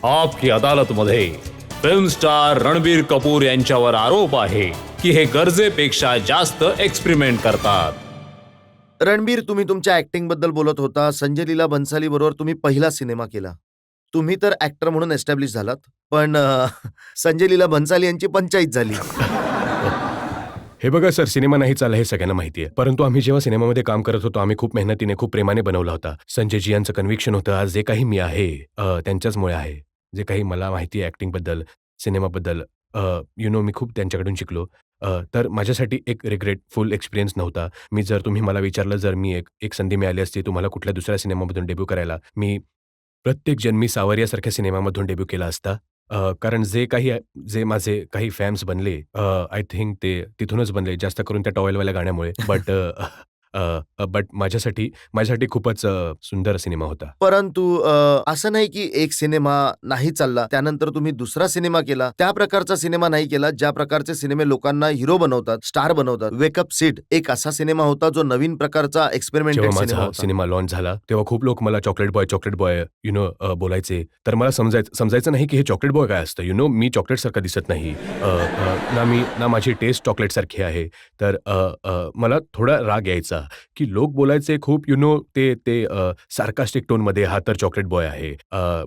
आपकी अदालतमध्ये film star Ranbir Kapoor यांच्यावर आरोप आहे की हे गरजेपेक्षा जास्त एक्सपेरिमेंट करतात. रणबीर, तुम्ही तुमच्या ऍक्टिंग बद्दल बोलत होता. संजय लीला भन्साली बरोबर तुम्ही पहिला सिनेमा केला. तुम्ही तर ऍक्टर म्हणून एस्टॅब्लिश झालात, पण संजय लीला भन्साली यांची पंचायत झाली. हे बघा सर, सिनेमा नाही चालला हे सगळ्यांना माहिती आहे. परंतु आम्ही जेव्हा सिनेमामध्ये काम करत होतो, आम्ही खूप मेहनतीने, खूप प्रेमाने बनवला होता. संजयजी यांचं कन्व्हिक्शन होतं. आज जे काही मी आहे त्यांच्याचमुळे आहे. जे काही मला माहिती आहे ॲक्टिंगबद्दल, सिनेमाबद्दल, मी खूप त्यांच्याकडून शिकलो. तर माझ्यासाठी एक रिग्रेटफुल एक्सपिरियन्स नव्हता. जर तुम्ही मला विचारलं, जर मी एक संधी मिळाली असती तुम्हाला कुठल्या दुसऱ्या सिनेमामधून डेब्यू करायला, मी प्रत्येक जन्मी सावरियासारख्या सिनेमामधून डेब्यू केला असता. कारण जे माझे काही फॅन्स बनले, आय थिंक ते तिथूनच बनले, जास्त करून त्या टॉवेलवाल्या गाण्यामुळे. बट माझ्यासाठी खूपच सुंदर सिनेमा होता. परंतु असं नाही की एक सिनेमा नाही चालला त्यानंतर तुम्ही दुसरा सिनेमा केला, त्या प्रकारचा सिनेमा नाही केला ज्या प्रकारचे सिनेमे लोकांना हिरो बनवतात, स्टार बनवतात. वेकअप सीड एक असा सिनेमा होता जो नवीन प्रकारचा एक्सपेरिमेंटेड जेव्हा सिनेमा माझा होता. सिनेमा लॉन्च झाला तेव्हा खूप लोक मला चॉकलेट बॉय बोलायचे. तर मला समजायचं नाही की हे चॉकलेट बॉय काय असतं. मी चॉकलेटसारखा दिसत नाही. ना माझी टेस्ट चॉकलेटसारखी आहे. तर मला थोडा राग यायचा की लोक बोलायचे खूप ते सार्कास्टिक टोनमध्ये, हा तर चॉकलेट बॉय आहे.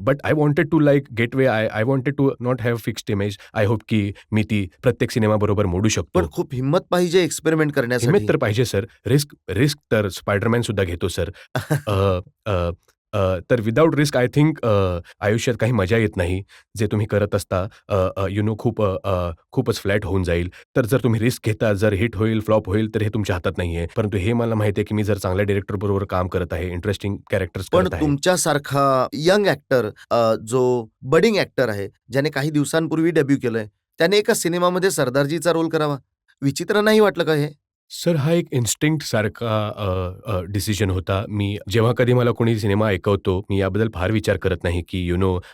But I wanted to get way. I wanted to not have fixed image. I hope की मी ती प्रत्येक सिनेमाबरोबर मोडू शकतो. पण खूप हिंमत पाहिजे एक्सपेरिमेंट करण्यासाठी. हिंमत तर पाहिजे सर. रिस्क तर स्पायडरमॅन सुद्धा घेतो सर. तर विदाऊट रिस्क आय थिंक आयुष्यात काही मजा येत नाही. जे तुम्ही करत असता खूपच फ्लॅट होऊन जाईल. तर जर तुम्ही रिस्क घेता, जर हिट होईल, फ्लॉप होईल, तर हे तुमच्या हातात नाहीये. परंतु हे मला माहिती आहे की मी जर चांगल्या डायरेक्टर बरोबर काम करत आहे, इंटरेस्टिंग कॅरेक्टर्स पण करत आहे. तुमच्यासारखा यंग ऍक्टर, जो बडिंग ऍक्टर आहे, ज्याने काही दिवसांपूर्वी डेब्यू केलंय, त्याने एका सिनेमामध्ये सरदारजीचा रोल करावा, विचित्र नाही वाटलं का हे? सर, हा एक इन्स्टिंक्ट सारखा डिसिजन होता. मी जेव्हा कधी मला कोणी सिनेमा ऐकवतो, मी याबद्दल फार विचार करत नाही की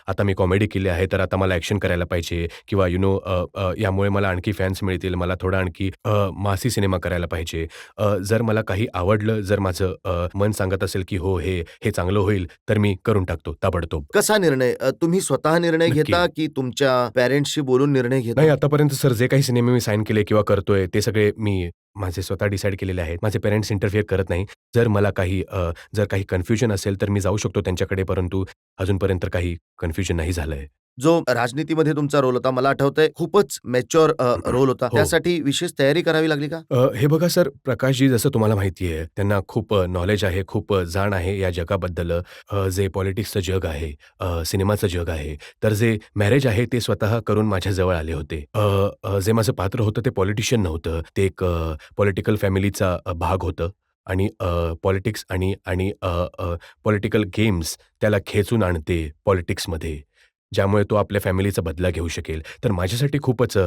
आता मी कॉमेडी केली आहे, तर आता मला ॲक्शन करायला पाहिजे किंवा यामुळे मला आणखी फॅन्स मिळतील, मला थोडा आणखी मासी सिनेमा करायला पाहिजे. जर मला काही आवडलं, जर माझं मन सांगत असेल की हो, हे चांगलं होईल, तर मी करून टाकतो ताबडतोब. कसा निर्णय? तुम्ही स्वतः निर्णय नक्की. घेता की तुमच्या पॅरेंट्सशी बोलून निर्णय नाही, घेता? आतापर्यंत सर जे काही सिनेमे मी साइन केले किंवा करतोय, ते सगळे मी माझे स्वतः डिसाईड केलेले आहेत. माझे पेरेंट्स इंटरफिअर करत नाही. जर काही कन्फ्युजन असेल, तर मी जाऊ शकतो त्यांच्याकडे, परंतु अजूनपर्यंत काही कन्फ्युजन नाही झालंय. जो राजनीतीमध्ये तुमचा रोल होता, मला आठवतंय खूपच मॅच्युअर रोल होता. हो. त्यासाठी विशेष तयारी करावी लागली का? हे बघा सर, प्रकाशजी जसं तुम्हाला माहिती आहे, त्यांना खूप नॉलेज आहे, खूप जाण आहे या जगाबद्दल. जे पॉलिटिक्सचं जग आहे, सिनेमाचं जग आहे, तर जे मॅरेज आहे ते स्वतः करून माझ्याजवळ आले होते. जे माझं पात्र होतं ते पॉलिटिशियन नव्हतं. ते एक पॉलिटिकल फॅमिलीचा भाग होतं आणि पॉलिटिक्स आणि पॉलिटिकल गेम्स त्याला खेचून आणते पॉलिटिक्समध्ये, ज्यामुळे तो आपल्या फॅमिलीचा बदला घेऊ शकेल. तर माझ्यासाठी खूपच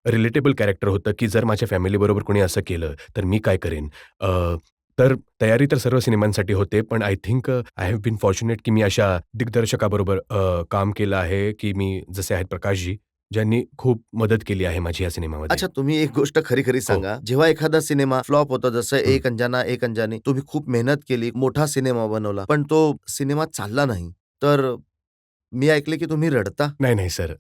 रिलेटेबल कॅरेक्टर होतं की जर माझ्या फॅमिलीबरोबर कोणी असं केलं, तर मी काय करेन? तर तयारी तर सर्व सिनेमांसाठी होते, पण I think I have been fortunate की मी अशा दिग्दर्शकाबरोबर काम केलं आहे की मी जसे आहेत प्रकाशजी, ज्यांनी खूप मदत केली आहे माझी या सिनेमामध्ये. अच्छा, तुम्ही एक गोष्ट खरी सांगा. जेव्हा एखादा सिनेमा फ्लॉप होता, जसं एक अंजाना एक अंजानी, तुम्ही खूप मेहनत केली, मोठा सिनेमा बनवला, पण तो सिनेमा चालला नाही, तर मी ऐकले की तुम्ही रडता, नाही सर.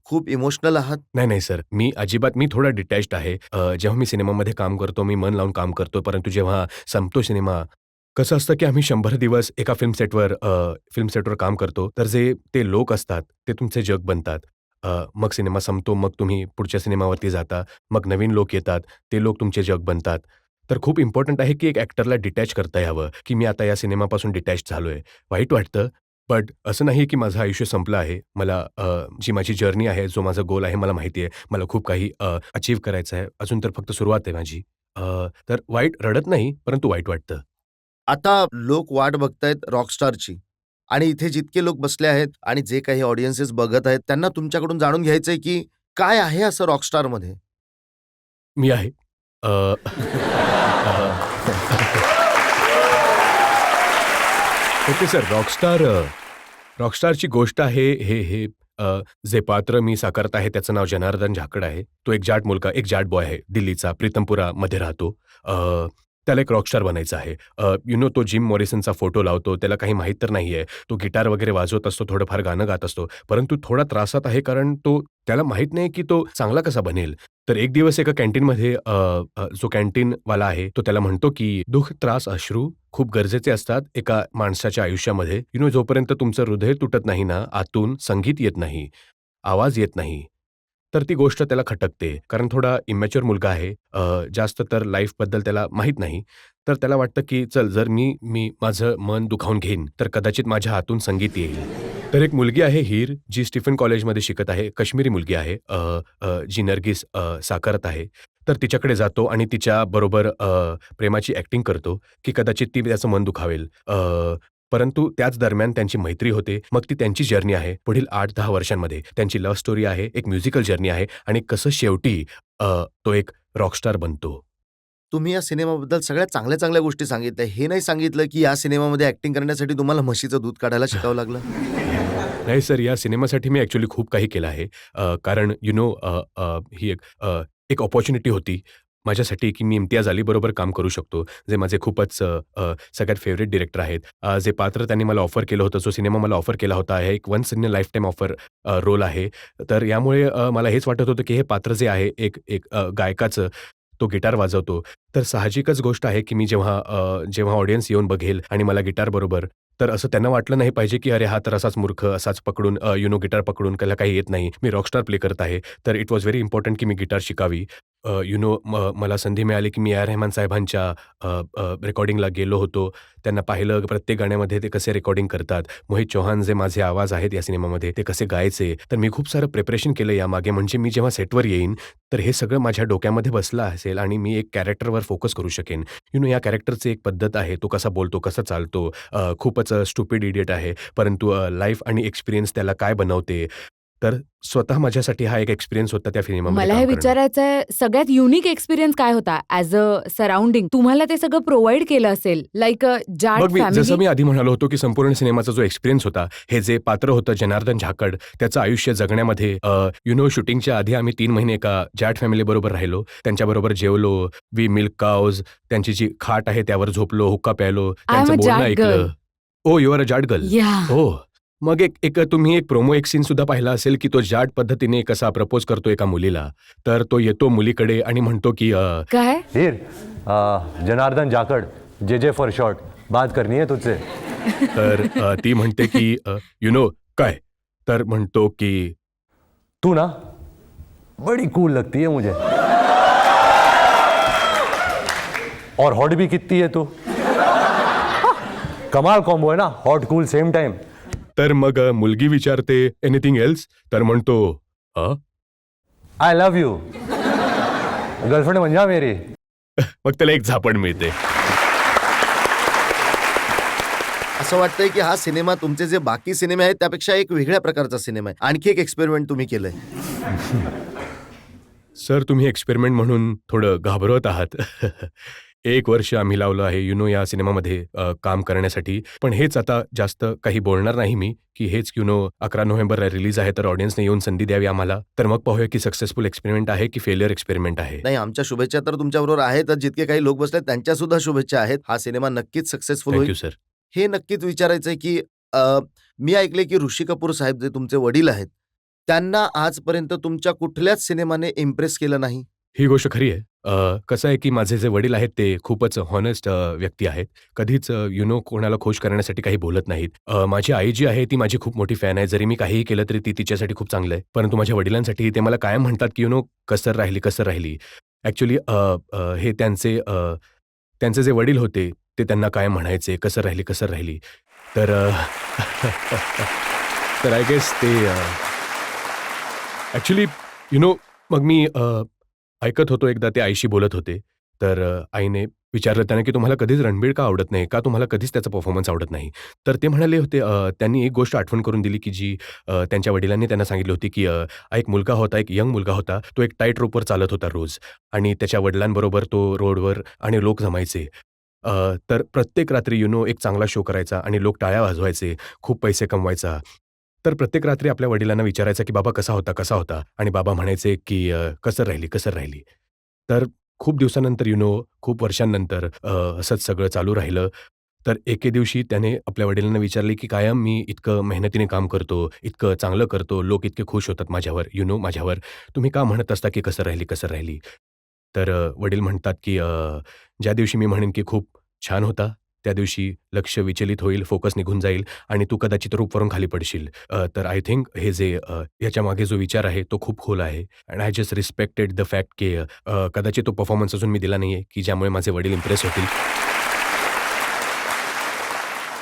खूप इमोशनल आहात. नाही सर. मी थोडा डिटॅच्ड आहे. जेव्हा मी सिनेमामध्ये काम करतो, मी मन लावून काम करतो. परंतु जेव्हा संपतो सिनेमा, कसं असतं की आम्ही 100 दिवस एका फिल्म सेटवर काम करतो. तर ते लोक असतात, ते तुमचे जग बनतात. मग सिनेमा संपतो, मग तुम्ही पुढच्या सिनेमावरती जाता. मग नवीन लोक येतात, ते लोक तुमचे जग बनतात. तर खूप इम्पॉर्टंट आहे की एक ॲक्टरला डिटॅच करता यावं, की मी आता या सिनेमापासून डिटॅच झालोय. वाईट वाटतं, बट असं नाही की माझं आयुष्य संपलं आहे. मला जी माझी जर्नी आहे, जो माझा गोल आहे, मला माहिती आहे. मला खूप काही अचीव्ह करायचं आहे. अजून तर फक्त सुरुवात आहे माझी. तर रडत नाही, परंतु वाईट वाटतं. आता लोक वाट बघतायत रॉकस्टारची आणि इथे जितके लोक बसले आहेत आणि जे काही ऑडियन्सेस बघत आहेत, त्यांना तुमच्याकडून जाणून घ्यायचंय की काय आहे असं रॉकस्टारमध्ये? मी आहे. अ, ओके सर. रॉकस्टारची गोष्ट आहे. जे पात्र मी साकारत आहे त्याचं नाव जनार्दन झाकड आहे. तो एक जाट बॉय आहे. दिल्लीचा प्रीतमपुरामध्ये राहतो. त्याला एक रॉकस्टार बनायचं आहे. तो जिम मॉरिसनचा फोटो लावतो. त्याला काही माहीत तर नाहीये. तो गिटार वगैरे वाजवत असतो, थोडंफार गाणं गात असतो. परंतु थोडा त्रासात आहे कारण त्याला माहीत नाही की तो चांगला कसा बनेल. तर एक दिवस एका कॅन्टीनमध्ये जो कॅन्टीनवाला आहे, तो त्याला म्हणतो की दुःख, त्रास, अश्रू खूप गरजेचे असतात एका माणसाच्या आयुष्यामध्ये. जोपर्यंत तुमचं हृदय तुटत नाही ना, आतून संगीत येत नाही, आवाज येत नाही, तर ती गोष्ट त्याला खटकते. कारण थोडा इमॅच्युअर मुलगा आहे. जास्त तर लाईफबद्दल त्याला माहीत नाही. तर त्याला वाटतं की चल जर मी माझं मन दुखावून घेईन, तर कदाचित माझ्या हातून संगीत येईल. तर एक मुलगी आहे हीर, जी स्टीफन कॉलेजमध्ये शिकत आहे. काश्मीरी मुलगी आहे. जी नर्गिस साकारत आहे. तर तिच्याकडे जातो आणि तिच्याबरोबर प्रेमाची ॲक्टिंग करतो, की कदाचित ती त्याचं मन दुखावेल. परंतु त्याच दरम्यान त्यांची मैत्री होते. मग ती त्यांची जर्नी आहे. पुढील 8-10 वर्षांमध्ये त्यांची लव्ह स्टोरी आहे, एक म्युझिकल जर्नी आहे आणि कसं शेवटी तो एक रॉकस्टार बनतो. तुम्ही या सिनेमाबद्दल सगळ्या चांगल्या-चांगल्या गोष्टी सांगितल्या. हे नाही सांगितलं, की या सिनेमामध्ये ॲक्टिंग करण्यासाठी तुम्हाला म्हशीचं दूध काढायला शिकावं लागलं? नाही सर, या सिनेमासाठी मी ॲक्चुअली खूप काही केलं आहे. कारण ही एक अपॉर्च्युनिटी होती माझ्यासाठी, की मी इम्तियाज अलीबरोबर काम करू शकतो. जे माझे खूपच सगळ्यात फेव्हरेट डायरेक्टर आहेत. जे पात्र त्यांनी मला ऑफर केलं होतं, जो सिनेमा मला ऑफर केला होता, हे एक once in a lifetime role आहे. तर यामुळे मला हेच वाटत होतं, की हे पात्र जे आहे एक एक गायकाचं, तो गिटार वाजवतो. तर साहजिकच गोष्ट आहे, की मी जेव्हा ऑडियन्स येऊन बघेल आणि मला गिटारबरोबर, तर असं त्यांना वाटलं नाही पाहिजे, की अरे हा तर असाच मूर्ख, असाच पकडून गिटार पकडून त्याला काही येत नाही. मी रॉकस्टार प्ले करत आहे. तर इट वॉज व्हेरी इम्पोर्टंट की मी गिटार शिकावी. मला संधी मिळाली, की मी ए आर रेहमान साहेबांच्या रेकॉर्डिंगला गेलो होतो. त्यांना पाहिलं प्रत्येक गाण्यामध्ये ते कसे रेकॉर्डिंग करतात. मोहित चौहान जे माझे आवाज आहेत या सिनेमामध्ये, ते कसे गायचे. तर मी खूप सारं प्रिपरेशन केलं यामागे. म्हणजे मी जेव्हा सेटवर येईन, तर हे सगळं माझ्या डोक्यामध्ये बसलं असेल आणि मी एक कॅरेक्टरवर फोकस करू शकेन. या कॅरेक्टरची एक पद्धत आहे. तो कसा बोलतो, कसा चालतो. खूपच स्टुपिड इडियट आहे. परंतु लाईफ आणि एक्सपिरियन्स त्याला काय बनवते. तर स्वतः माझ्यासाठी हा एक एक्सपिरियन्स होता त्या सिनेमामध्ये मला काम हे करणं. विचारायचंय, सगळ्यात युनिक एक्सपिरियन्स काय होता ॲज अ सराउंडिंग? तुम्हाला ते सगळं प्रोव्हाईड केलं असेल, लाइक जाट मग जसं फॅमिली. मी आधी म्हणालो होतो, की संपूर्ण सिनेमाचा जो एक्सपिरियन्स होता, हे जे पात्र होतं जनार्दन झाकड, त्याचं आयुष्य जगण्यामध्ये शूटिंगच्या आधी आम्ही 3 महिने एका जाट फॅमिलीबरोबर राहिलो. त्यांच्याबरोबर जेवलो, वी मिल्क काउज, त्यांची जी खाट आहे त्यावर झोपलो, हुक्का प्यायलो, आय एम त्यांचं अ बोलणं जाट गर्ल. ऐकलं. Oh! You are a Jat girl. Yeah. Oh! मग तुम्ही एक प्रोमो सीन सुद्धा पाहिला असेल, की तो जाट पद्धतीने कसा प्रपोज करतो एका मुलीला. तर तो येतो मुलीकडे आणि म्हणतो, की काय? हीर, Janardan Jakhar, J for short, बात करनी है तुझसे. तर ती म्हणते, की काय? तर म्हणतो, की तू ना बड़ी कूल लगती है मुझे, और हॉट भी कितनी है तू. कमाल कॉम्बो है ना, हॉट कूल सेम टाइम. तर मग मुलगी विचारते एनिथिंग एल्स? तर म्हणतो आय लव्ह यू, गर्लफ्रेंड बन जा मेरी. मग त्याला एक झापड मिळते. असं वाटतंय, की हा सिनेमा तुमचे जे बाकी सिनेमे आहेत त्यापेक्षा एक वेगळ्या प्रकारचा सिनेमा आहे. आणखी एक एक्सपेरिमेंट तुम्ही केलंय. सर, तुम्ही एक्सपेरिमेंट म्हणून थोडं घाबरवत आहात. 1 वर्ष आम्ही लावलं आहे या सिनेमामध्ये काम करण्यासाठी. पण हेच आता जास्त काही बोलणार नाही मी, की हेच 11 नोव्हेंबरला रिलीज आहे, तर ऑडियन्सने येऊन संधी द्यावी आम्हाला. तर मग पाहूया की सक्सेसफुल एक्सपेरिमेंट आहे की फेलियर एक्सपेरिमेंट आहे. नाही, आमच्या शुभेच्छा तर तुमच्याबरोबर आहेतच. जितके काही लोक बसले त्यांच्या सुद्धा शुभेच्छा आहेत. हा सिनेमा नक्कीच सक्सेसफुल होईल. Thank you sir. हे नक्कीच विचारायचंय, की मी ऐकलंय, की ऋषी कपूर साहेब जे तुमचे वडील आहेत, त्यांना आजपर्यंत तुमच्या कुठल्याच सिनेमाने इम्प्रेस केलं नाही. ही गोष्ट खरी आहे. कसं आहे की माझे जे वडील आहेत ते खूपच हॉनेस्ट व्यक्ती आहेत. कधीच कोणाला खुश करण्यासाठी काही बोलत नाहीत. माझी आई जी आहे ती माझी खूप मोठी फॅन आहे. जरी मी काहीही केलं तरी ती तिच्यासाठी खूप चांगलं आहे. परंतु माझ्या वडिलांसाठी ते मला कायम म्हणतात की कसर राहिली, कसर राहिली. ॲक्चुअली हे त्यांचे जे वडील होते ते त्यांना कायम म्हणायचे, कसर राहिली, कसर राहिली. तर तर आय गेस ते ॲक्चुअली मग मी ऐकत होतो एकदा ते आईशी बोलत होते. तर आईने विचारलं त्यांना, की "तुम्हाला कधीच रणबीर का आवडत नाही? का तुम्हाला कधीच त्याचा परफॉर्मन्स आवडत नाही?" तर ते म्हणाले होते त्यांनी एक गोष्ट आठवण करून दिली, की जी त्यांच्या वडिलांनी त्यांना सांगितली होती, की एक मुलगा होता, एक यंग मुलगा होता. तो एक टाईट रोपवर चालत होता रोज आणि त्याच्या वडिलांबरोबर तो रोडवर आणि लोक जमायचे. तर प्रत्येक रात्री एक चांगला शो करायचा आणि लोक टाळ्या वाजवायचे, खूप पैसे कमवायचा. तर प्रत्येक रात्री आपल्या वडिलांना विचारायचा, की "बाबा कसा होता, कसा होता?" आणि बाबा म्हणायचे, की "कसर राहिली, कसर राहिली." तर खूप दिवसानंतर खूप वर्षांनंतर असंच सगळं चालू राहिलं. तर एके दिवशी त्याने आपल्या वडिलांना विचारले, की "कायम मी इतकं मेहनतीने काम करतो, इतकं चांगलं करतो, लोक इतके खुश होतात माझ्यावर, माझ्यावर. तुम्ही का म्हणत असता, की कसं राहिली, कसं राहिली?" तर वडील म्हणतात, की "ज्या दिवशी मी म्हणेन, की खूप छान होता, त्या दिवशी लक्ष विचलित होईल, फोकस निघून जाईल आणि तू कदाचित रूपवरून खाली पडशील. तर आय थिंक हे जे याच्यामागे जो विचार आहे, तो खूप खोल आहे. And I just respected the fact, की कदाचित तो परफॉर्मन्स अजून मी दिला नाहीये, की ज्यामुळे माझे वडील इम्प्रेस होतील."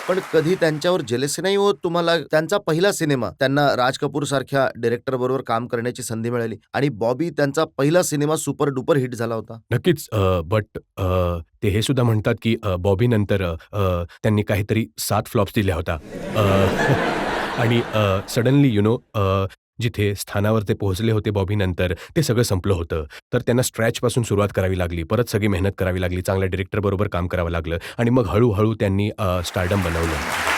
पण कधी त्यांच्यावर जेलसी नाही होत तुम्हाला? त्यांचा पहिला सिनेमा, त्यांना राज कपूर सारख्या डायरेक्टर बरोबर काम करण्याची संधी मिळाली आणि बॉबी त्यांचा पहिला सिनेमा सुपर डुपर हिट झाला होता. नक्कीच. बट ते हे सुद्धा म्हणतात, की बॉबी नंतर त्यांनी काहीतरी 7 फ्लॉप्स दिल्या होत्या. आणि सडनली जिथे स्थानावर ते पोहोचले होते बॉबी नंतर, ते सगळं संपलं होतं. तर त्यांना स्क्रॅचपासून सुरुवात करावी लागली. परत सगळी मेहनत करावी लागली. चांगल्या डायरेक्टरबरोबर काम करावं लागलं आणि मग हळू त्यांनी स्टारडम बनवलं.